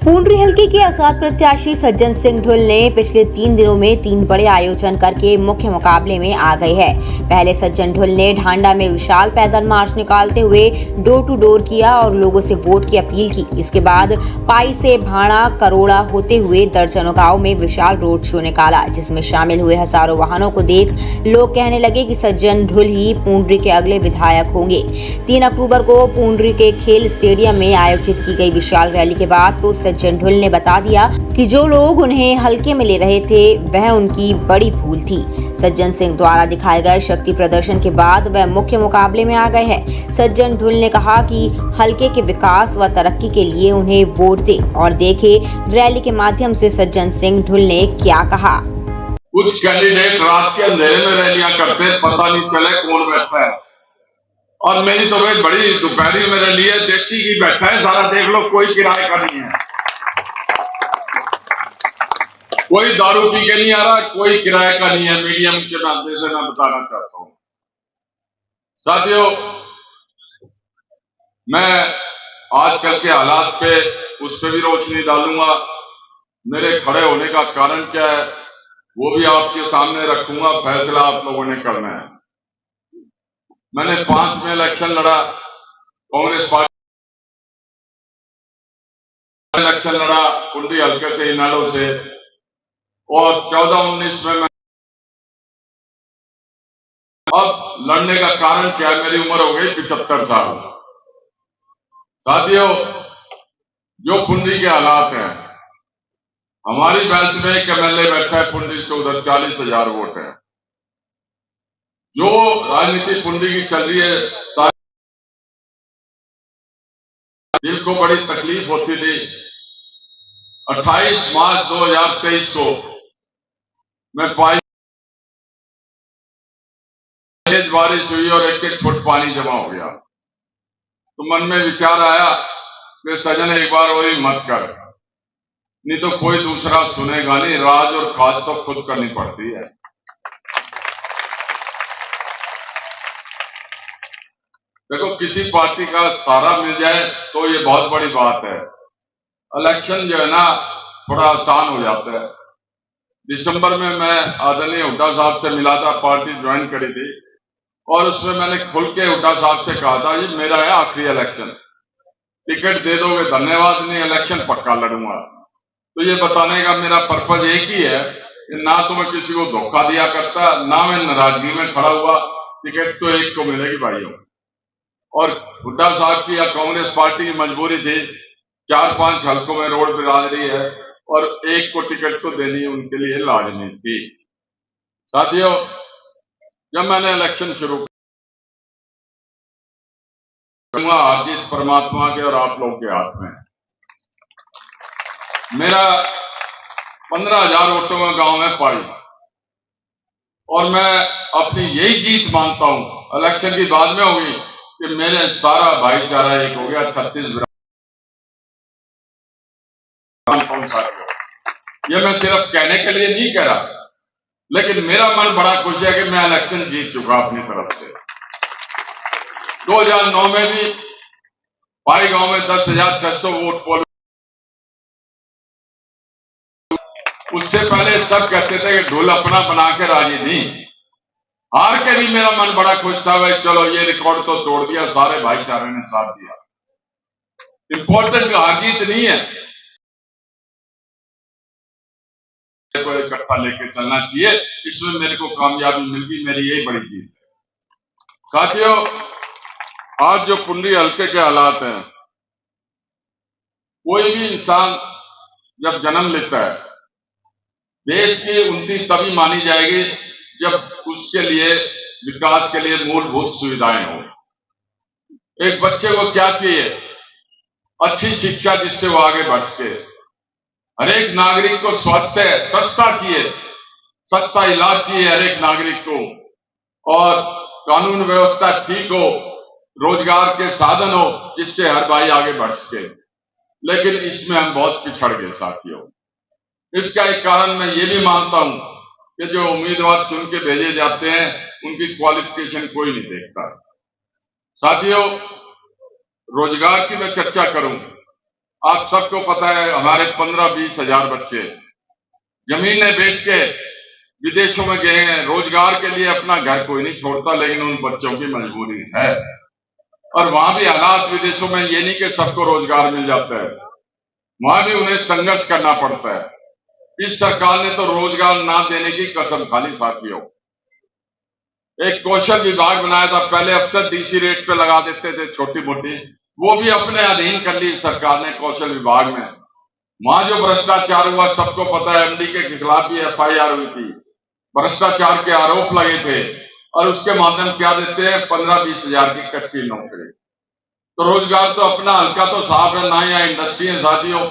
पूंडरी हलके के आजाद प्रत्याशी सज्जन सिंह ढुल ने पिछले 3 दिनों में 3 बड़े आयोजन करके मुख्य मुकाबले में आ गए हैं। पहले सज्जन ढुल ने ढांडा में विशाल पैदल मार्च निकालते हुए डोर टू डोर किया और लोगों से वोट की अपील की। इसके बाद पाई से भाड़ा करोड़ा होते हुए दर्जनों गाँव में विशाल रोड शो निकाला, जिसमें शामिल हुए हजारों वाहनों को देख लोग कहने लगे कि सज्जन ढुल ही पूंडरी के अगले विधायक होंगे। 3 अक्टूबर को पूंडरी के खेल स्टेडियम में आयोजित की गई विशाल रैली के बाद तो सज्जन ढुल ने बता दिया कि जो लोग उन्हें हल्के में ले रहे थे वह उनकी बड़ी भूल थी। सज्जन सिंह द्वारा दिखाए गए शक्ति प्रदर्शन के बाद वह मुख्य मुकाबले में आ गए हैं। सज्जन ढुल ने कहा कि हल्के के विकास व तरक्की के लिए उन्हें वोट दे और देखे रैली के माध्यम से सज्जन सिंह ढुल ने क्या कहा। कुछ कैंडिडेट रात के अंधेरे में रैलियां करते, पता नहीं चले कौन बैठा है। और मेरी तो भाई बड़ी दोपहरी में रैली है, देसी की बैठा है सारा, देख लो, कोई किराए का नहीं है, कोई दारू पी के नहीं आ रहा, कोई किराए का नहीं है। मीडियम के नाते से मैं बताना चाहता हूं साथियों, मैं आजकल के हालात पे उस पर भी रोशनी डालूंगा। मेरे खड़े होने का कारण क्या है वो भी आपके सामने रखूंगा, फैसला आप लोगों ने करना है। मैंने 5 में इलेक्शन लड़ा, कांग्रेस पार्टी इलेक्शन लड़ा पूंडरी हल्के से, इनालो से, और 14-19 में मैं अब लड़ने का कारण क्या है, मेरी उम्र हो गई 75 साल। साथियों, जो पूंडरी के हालात हैं, हमारी बेल्ट में एक एमएलए बैठा है पूंडरी से, उधर 40,000 वोट है। जो राजनीति पूंडरी की चल रही है, दिल को बड़ी तकलीफ होती थी। 28 मार्च 2023 को मैं तेज बारिश हुई और 1-1 फुट पानी जमा हो गया, तो मन में विचार आया कि सजन एक बार और मत कर, नहीं तो कोई दूसरा सुनेगा नहीं, राज और खास तो खुद करनी पड़ती है। देखो, किसी पार्टी का सहारा मिल जाए तो ये बहुत बड़ी बात है। इलेक्शन जो है ना थोड़ा आसान हो जाता है। दिसंबर में मैं आदरणीय हुड्डा साहब से मिला था, पार्टी ज्वाइन करी थी, और उसमें मैंने खुल के हुड्डा साहब से कहा था, ये मेरा है आखिरी इलेक्शन, टिकट दे दोगे धन्यवाद, नहीं इलेक्शन पक्का लड़ूंगा। तो ये बताने का मेरा पर्पज एक ही है कि ना तो मैं किसी को धोखा दिया करता, ना मैं नाराजगी में खड़ा हुआ। टिकट तो एक को मिलेगी भाइयों, और हुड्डा साहब की या कांग्रेस पार्टी की मजबूरी थी, 4-5 हल्कों में रोड बिरादरी है और एक को टिकट तो देनी उनके लिए लाजमी थी। साथियों, जब मैंने इलेक्शन शुरू किया, हार जीत परमात्मा के और आप लोगों के हाथ में। मेरा 15,000 वोटों में गांव में पाई, और मैं अपनी यही जीत मानता हूं। इलेक्शन की बाद में होगी कि मेरे सारा भाईचारा एक हो गया। 36 ये मैं सिर्फ कहने के लिए नहीं कह रहा, लेकिन मेरा मन बड़ा खुश है कि मैं इलेक्शन जीत चुका अपनी तरफ से। 2009 में भी पाई गांव में 10,600 वोट पोल। उससे पहले सब कहते थे कि ढोल अपना बना के राजी नहीं। हार के भी मेरा मन बड़ा खुश था, भाई चलो ये रिकॉर्ड तो तोड़ दिया, सारे भाईचारे ने साथ दिया। इंपॉर्टेंट हार जीत नहीं है, को इकट्ठा लेके चलना चाहिए, इसमें मेरे को कामयाबी मिल गई, मेरी यही बड़ी जीत है। साथियों, आज जो पूंडरी हल्के के हालात हैं, कोई भी इंसान जब जन्म लेता है, देश की उन्नति तभी मानी जाएगी जब उसके लिए विकास के लिए मूलभूत सुविधाएं हो। एक बच्चे को क्या चाहिए? अच्छी शिक्षा जिससे वो आगे बढ़ सके। हर एक नागरिक को स्वास्थ्य सस्ता चाहिए, सस्ता इलाज चाहिए हर एक नागरिक को, और कानून व्यवस्था ठीक हो, रोजगार के साधन हो जिससे हर भाई आगे बढ़ सके। लेकिन इसमें हम बहुत पिछड़ गए साथियों। इसका एक कारण मैं ये भी मानता हूं कि जो उम्मीदवार चुन के भेजे जाते हैं उनकी क्वालिफिकेशन कोई नहीं देखता। साथियों, रोजगार की मैं चर्चा करूं आप सबको पता है हमारे 15-20 हजार बच्चे जमीनें बेच के विदेशों में गए हैं। रोजगार के लिए अपना घर कोई नहीं छोड़ता, लेकिन उन बच्चों की मजबूरी है। और वहां भी हालात विदेशों में ये नहीं कि सबको रोजगार मिल जाता है, वहां भी उन्हें संघर्ष करना पड़ता है। इस सरकार ने तो रोजगार ना देने की कसम खा ली साथियों। एक कौशल विभाग बनाया था, पहले अफसर डीसी रेट पे लगा देते थे छोटी मोटी, वो भी अपने अधीन कर ली सरकार ने कौशल विभाग में। वहां जो भ्रष्टाचार हुआ सबको पता है, एमडी के खिलाफ भी एफआईआर हुई थी, भ्रष्टाचार के आरोप लगे थे, और उसके माध्यम क्या देते हैं 15-20 हजार की कच्ची नौकरी। तो रोजगार तो अपना हल्का तो साफ है, ना यहाँ इंडस्ट्री है साथियों,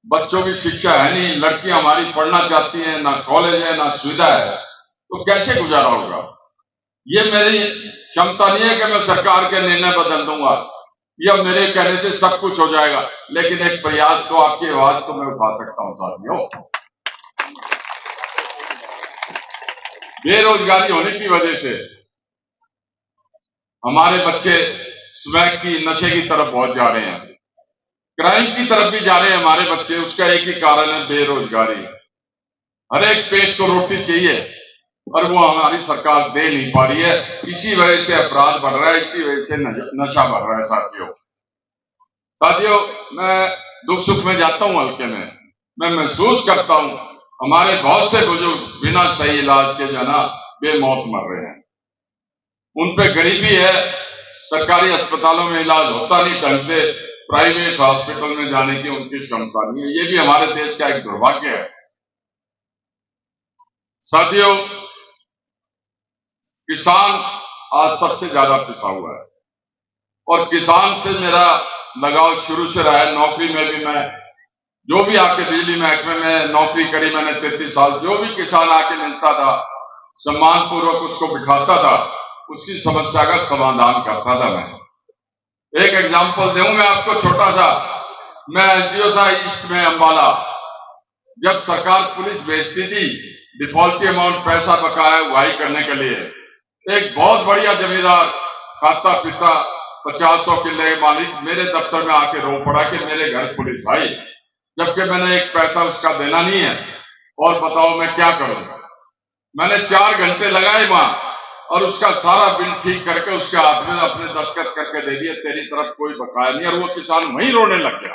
बच्चों की शिक्षा है नहीं, लड़कियां हमारी पढ़ना चाहती हैं, ना कॉलेज है ना सुविधा है, तो कैसे गुजारा होगा। ये मेरी क्षमता नहीं है कि मैं सरकार के निर्णय बदल दूंगा या मेरे कहने से सब कुछ हो जाएगा, लेकिन एक प्रयास तो, आपकी आवाज तो मैं उठा सकता हूं साथियों। बेरोजगारी होने की वजह से हमारे बच्चे स्मैक की, नशे की तरफ बहुत जा रहे हैं, क्राइम की तरफ भी जा रहे हैं हमारे बच्चे। उसका एक ही कारण है बेरोजगारी। हर एक पेट को रोटी चाहिए और वो हमारी सरकार दे नहीं पा रही है। इसी वजह से अपराध बढ़ रहा है, इसी वजह से नशा बढ़ रहा है साथियों, मैं दुख सुख में जाता हूं हल्के में, मैं महसूस करता हूं हमारे बहुत से बुजुर्ग बिना सही इलाज के जो ना बेमौत मर रहे हैं। उन पे गरीबी है, सरकारी अस्पतालों में इलाज होता नहीं ढंग से, प्राइवेट हॉस्पिटल में जाने की उनकी क्षमता नहीं है। ये भी हमारे देश का एक दुर्भाग्य है साथियों। किसान आज सबसे ज्यादा पिसा हुआ है और किसान से मेरा लगाव शुरू से रहा है। नौकरी में भी मैं जो भी आके बिजली महकमे में नौकरी करी मैंने 33 साल, जो भी किसान आके मिलता था सम्मान पूर्वक उसको बिठाता था, उसकी समस्या का समाधान करता था। मैं एक एग्जाम्पल दूंगा आपको छोटा सा। मैं एसडीओ था ईस्ट में अंबाला, जब सरकार पुलिस भेजती थी डिफॉल्टी अमाउंट पैसा बकाया उगाही करने के लिए, एक बहुत बढ़िया जमींदार खाता पीता 50-100 किले के मालिक मेरे दफ्तर में आके रो पड़ा कि मेरे घर पुलिस आई, जबकि मैंने एक पैसा उसका देना नहीं है, और बताओ मैं क्या करूंगा। मैंने 4 घंटे लगाए वहां और उसका सारा बिल ठीक करके उसके हाथ में अपने दस्तखत करके दे दिए, तेरी तरफ कोई बकाया नहीं, और वो किसान वहीं रोने लग गया।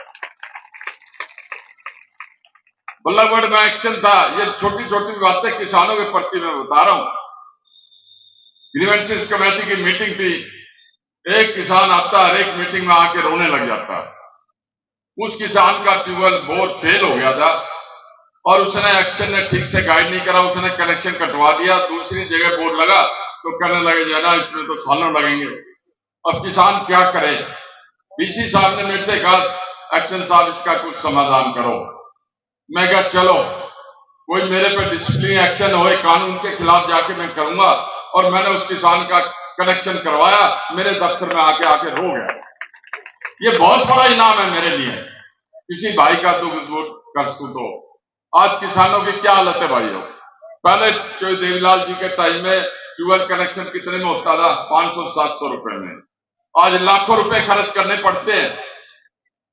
बल्लभगढ़ में एक्शन था। ये छोटी छोटी बातें किसानों के प्रति मैं बता रहा हूं। ग्रीवेंसेस कमेटी की मीटिंग थी, एक किसान आता हर एक मीटिंग में आके रोने लग जाता। उस किसान का ट्यूबवेल बोर फेल हो गया था और उसने एक्शन ने ठीक से गाइड नहीं करा, उसने कनेक्शन कटवा दिया, दूसरी जगह बोर्ड लगा तो कहने लगे ज्यादा इसमें तो सालों लगेंगे। अब किसान क्या करे। डीसी साहब ने मेरे से कहा एक्शन साहब इसका कुछ समाधान करो। मैं कहा चलो कोई मेरे पे डिसिप्लिन एक्शन हो, कानून के खिलाफ जाके मैं करूंगा, और मैंने उस किसान का कनेक्शन करवाया, मेरे दफ्तर में आके रो गया। ये बहुत बड़ा इनाम है मेरे लिए, किसी भाई का दुख दूर कर सकूं। तो आज किसानों की क्या हालत है भाइयों। पहले चौधरी देवीलाल जी के टाइम में ट्यूबवेल कनेक्शन कितने में होता था, 500-700 रुपए में। आज लाखों रुपए खर्च करने पड़ते हैं,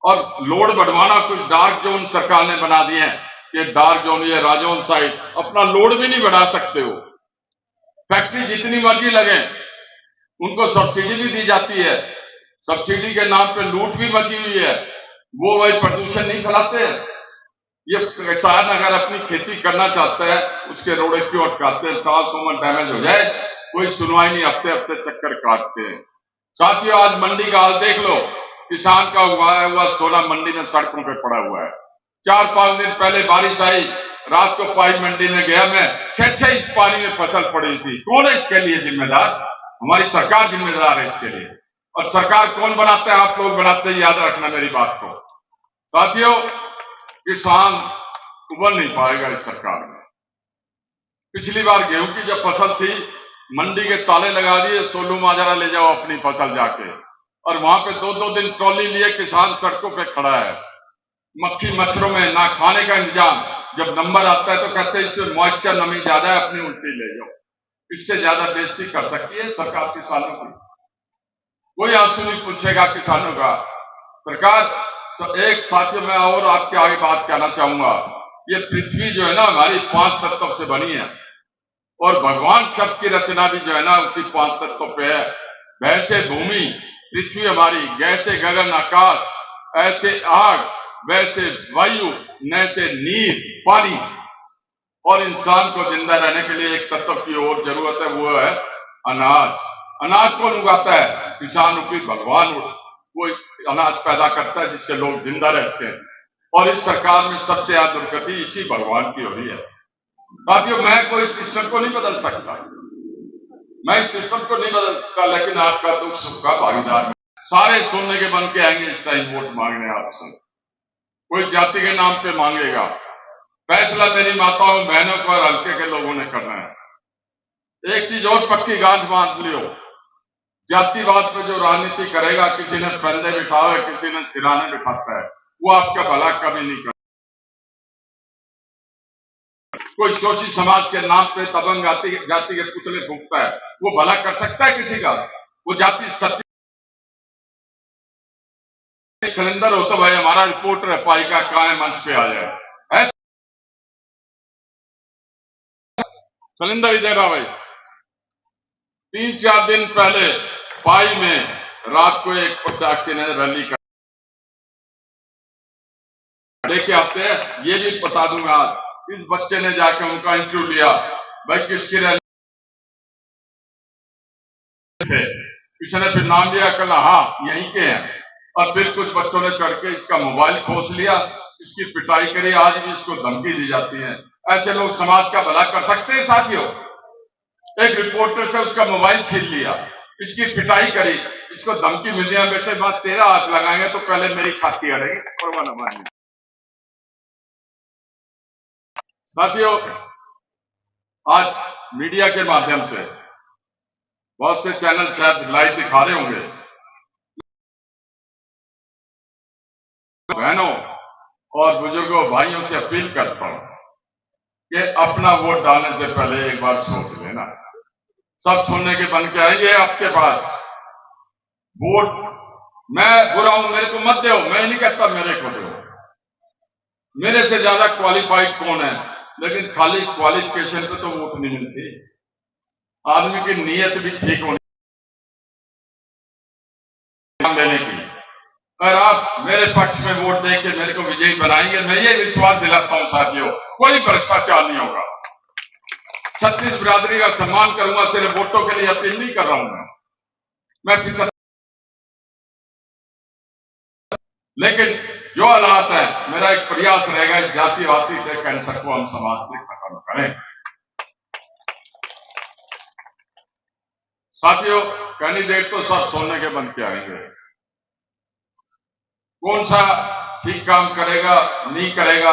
और लोड बढ़वाना कुछ डार्क जोन सरकार ने बना दिए हैं। ये डार्क जोन, ये राजौन साइड अपना लोड भी नहीं बढ़ा सकते हो। फैक्ट्री जितनी मर्जी लगे, उनको सब्सिडी भी दी जाती है, सब्सिडी के नाम पे लूट भी मची हुई है, वो वही प्रदूषण नहीं फैलाते। ये किसान अगर अपनी खेती करना चाहता है, उसके रोड़े क्यों अटकाते हैं। ट्रांसफॉर्मर डैमेज हो जाए कोई सुनवाई नहीं, हफ्ते हफ्ते चक्कर काटते हैं। साथियों आज मंडी का हाल देख लो, किसान का उगाया हुआ सोना मंडी में सड़कों पे पड़ा हुआ है। 4-5 दिन पहले बारिश आई, रात को पाई मंडी में गया मैं, 6-6 इंच पानी में फसल पड़ी थी। कौन है इसके लिए जिम्मेदार? हमारी सरकार जिम्मेदार है इसके लिए। और सरकार कौन बनाता है? आप लोग बनाते हैं, याद रखना मेरी बात को। साथियों किसान उबर नहीं पाएगा इस सरकार में। पिछली बार गेहूं की जब फसल थी, मंडी के ताले लगा दिए, सोलू माजरा ले जाओ अपनी फसल जाके, और वहां पे 2-2 दिन ट्रॉली लिए किसान सड़कों पे खड़ा है, मक्खी मच्छरों में, ना खाने का इंतजाम। जब नंबर आता है तो कहते हैं इससे मॉइस्चर नमी ज्यादा है, अपनी उल्टी ले जाओ। इससे ज्यादा बेइज्जती कर सकती है सरकार किसानों की? कोई आंसू नहीं पूछेगा किसानों का। सरकार एक साथियों मैं और आपके आगे बात कहना चाहूंगा, ये पृथ्वी जो है ना हमारी 5 तत्व से बनी है और भगवान शब्द की रचना भी जो है ना उसी 5 तत्वों पे है। वैसे भूमि पृथ्वी हमारी, जैसे गगन आकाश, ऐसे आग, वैसे वायु, नैसे नीर पानी। और इंसान को जिंदा रहने के लिए एक तत्व की और जरूरत है, वो है अनाज। अनाज कौन उगाता है? किसान रूपी भगवान वो अनाज पैदा करता है जिससे लोग जिंदा रह सकें। और इस सरकार में सबसे ज्यादा दुर्गति इसी भगवान की हो रही है। साथियों, मैं कोई सिस्टम को नहीं बदल सकता, मैं इस सिस्टम को नहीं बदल सकता, लेकिन आपका दुख सुख का भागीदार हूं। सारे सोने के बन के आएंगे इस टाइम वोट मांगने आपसे, कोई जाति के नाम पे मांगेगा। फैसला मेरी माताओं बहनों को और हल्के के लोगों ने करना है। एक चीज और पक्की गांठ बांध लियो, जातिवाद पे जो राजनीति करेगा, किसी ने फंदे बिठाए, किसी ने सिराने बिठाता है, वो आपका भला कभी नहीं कर। कोई शोषित समाज के नाम पे दबंग जाति के पुतले फूंकता है, वो भला कर सकता है किसी का? वो जाति सत्य सिलेंडर हो तो भाई हमारा रिपोर्टर है पाई का कहां है, मंच पे आ जाए। सिलेंडर ही दे रहा भाई। 3-4 दिन पहले पाई में रात को एक प्रत्याशी ने रैली कर लेके आते हैं। ये भी बता दूंगा, इस बच्चे ने जाकर उनका इंटरव्यू लिया, भाई किसकी रैली से? किसी ने फिर नाम लिया, कल हाँ यहीं के हैं। और फिर कुछ बच्चों ने चढ़ के इसका मोबाइल खोज लिया, इसकी पिटाई करी, आज भी इसको धमकी दी जाती है। ऐसे लोग समाज का भला कर सकते हैं साथियों? एक रिपोर्टर से उसका मोबाइल छीन लिया, इसकी पिटाई करी, इसको धमकी मिल रही है, बेटे बात तेरा हाथ लगाएंगे तो पहले मेरी छाती अड़ेगी। साथियों, आज मीडिया के माध्यम से बहुत से चैनल शायद लाइव दिखा रहे होंगे। बहनों और बुजुर्गों भाइयों से अपील करता हूं कि अपना वोट डालने से पहले एक बार सोच लेना। सब सुनने के बन के आएंगे आपके पास वोट। मैं बुरा हूं, मेरे को मत दो, मैं नहीं कहता मेरे को दो, मेरे से ज्यादा क्वालिफाइड कौन है? लेकिन खाली क्वालिफिकेशन पे तो वोट नहीं मिलती, आदमी की नीयत भी ठीक होनी देने की। अगर आप मेरे पक्ष में वोट देके मेरे को विजयी बनाएंगे, मैं ये विश्वास दिलाता हूं साथियों, कोई भ्रष्टाचार नहीं होगा। छत्तीस बिरादरी का सम्मान करूंगा, सिर्फ वोटों के लिए अपील नहीं कर रहा हूं मैं लेकिन जो हालात है, मेरा एक प्रयास रहेगा इस जातिवादी के कैंसर को हम समाज से खत्म करें। साथियों, कैंडिडेट तो सब सोने के बन के आएंगे, कौन सा ठीक काम करेगा नहीं करेगा,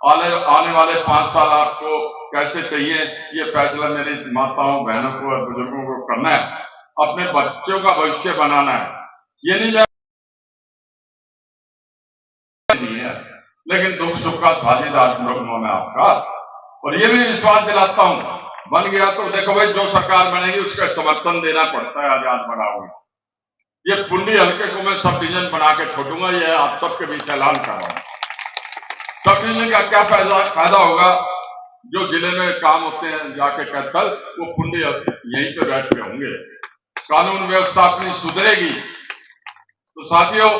आने वाले 5 साल आपको कैसे चाहिए, ये फैसला मेरी माताओं बहनों को और बुजुर्गों को करना है। अपने बच्चों का भविष्य बनाना है। ये नहीं है, लेकिन दुख सुख का साझेदार मैं आपका, और ये भी विश्वास दिलाता हूं, बन गया तो देखो भाई जो सरकार बनेगी उसका समर्थन देना पड़ता है। आजाद बढ़ाओगे, ये पुंडी हल्के को मैं सब डिवीजन बना के छोड़ूंगा, ये आप सबके बीच ऐलान कर रहा हूं। सब डिवीजन का क्या फायदा होगा? जो जिले में काम होते हैं जाके कहकर वो पुंडी यहीं पे बैठ के होंगे, कानून व्यवस्था अपनी सुधरेगी। तो साथियों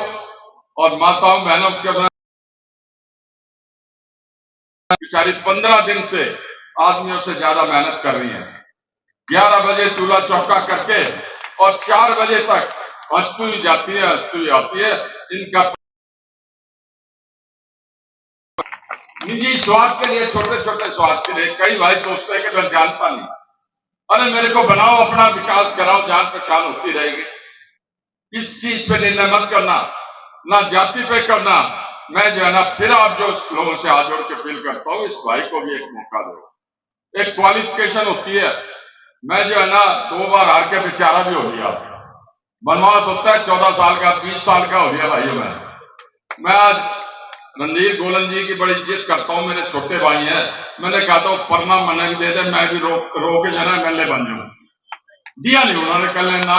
और माताओं बहनों के बेचारी 15 दिन से आदमियों से ज्यादा मेहनत कर रही है। 11 बजे चूल्हा चौका करके और 4 बजे तक हंसती जाती है, हंसती आती है। इनका निजी स्वार्थ के लिए, छोटे छोटे स्वार्थ के लिए कई भाई सोचते हैं कि मैं जानता नहीं, अरे मेरे को बनाओ, अपना विकास कराओ, जान पहचान होती रहेगी। इस चीज पे निर्णय मत करना, ना जाति पे करना। मैं जो है ना फिर आप जो लोगों से हाथ जोड़ के अपील करता हूं, इस भाई को भी एक मौका दो। एक क्वालिफिकेशन होती है। मैं जो है ना 2 बार हार के बेचारा भी हो गया, वनवास होता है 14 साल का, 20 साल का हो गया भाइयों। मैं आज रणधीर गोलन जी की बड़ी इज्जत करता हूं, मेरे छोटे भाई हैं। मैंने कहा था परमा मन भी दे दे, मैं भी रो के जाना MLA बन जाऊं, दिया नहीं उन्होंने। कल ना